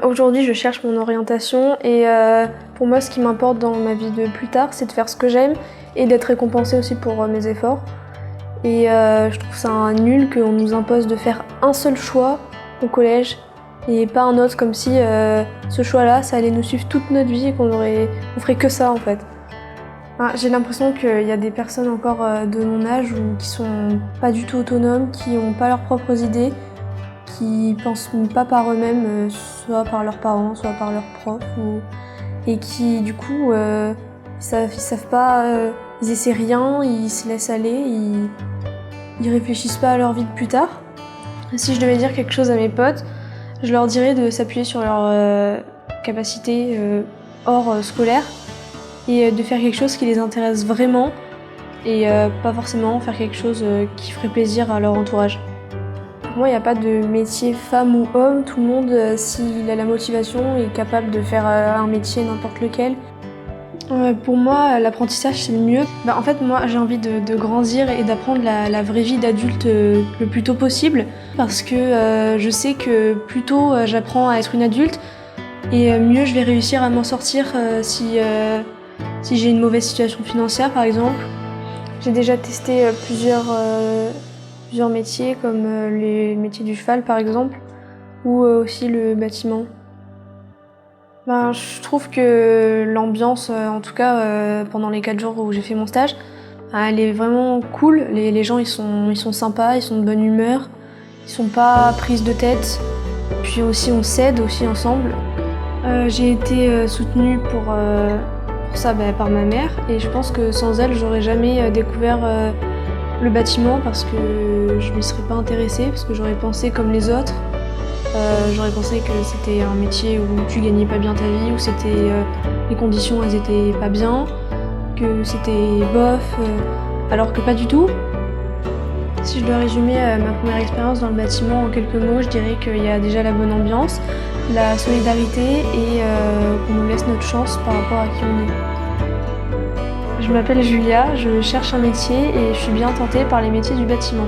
Aujourd'hui, je cherche mon orientation et pour moi, ce qui m'importe dans ma vie de plus tard, c'est de faire ce que j'aime et d'être récompensée aussi pour mes efforts. Et je trouve ça nul qu'on nous impose de faire un seul choix au collège et pas un autre, comme si ce choix-là, ça allait nous suivre toute notre vie et qu'on ferait que ça en fait. J'ai l'impression qu'il y a des personnes encore de mon âge qui sont pas du tout autonomes, qui n'ont pas leurs propres idées, qui pensent pas par eux-mêmes, soit par leurs parents, soit par leurs profs, et qui du coup ils savent pas, ils essaient rien, ils se laissent aller, ils réfléchissent pas à leur vie de plus tard. Si je devais dire quelque chose à mes potes, je leur dirais de s'appuyer sur leurs capacités hors scolaire et de faire quelque chose qui les intéresse vraiment et pas forcément faire quelque chose qui ferait plaisir à leur entourage. Pour moi, il n'y a pas de métier femme ou homme. Tout le monde, s'il a la motivation, est capable de faire un métier, n'importe lequel. Pour moi, l'apprentissage, c'est le mieux. En fait, moi, j'ai envie de grandir et d'apprendre la vraie vie d'adulte le plus tôt possible. Parce que je sais que plus tôt j'apprends à être une adulte, et mieux je vais réussir à m'en sortir si j'ai une mauvaise situation financière, par exemple. J'ai déjà testé plusieurs métiers, comme les métiers du cheval par exemple, ou aussi le bâtiment. Je trouve que l'ambiance, en tout cas pendant les 4 jours où j'ai fait mon stage, elle est vraiment cool. Les gens ils sont sympas, ils sont de bonne humeur, ils sont pas prises de tête. Puis aussi on s'aide aussi ensemble. J'ai été soutenue pour ça par ma mère, et je pense que sans elle j'aurais jamais découvert le bâtiment, parce que je m'y serais pas intéressée, parce que j'aurais pensé comme les autres. J'aurais pensé que c'était un métier où tu gagnais pas bien ta vie, où les conditions elles étaient pas bien, que c'était bof, alors que pas du tout. Si je dois résumer ma première expérience dans le bâtiment en quelques mots, je dirais qu'il y a déjà la bonne ambiance, la solidarité et qu'on nous laisse notre chance par rapport à qui on est. Je m'appelle Julia, je cherche un métier et je suis bien tentée par les métiers du bâtiment.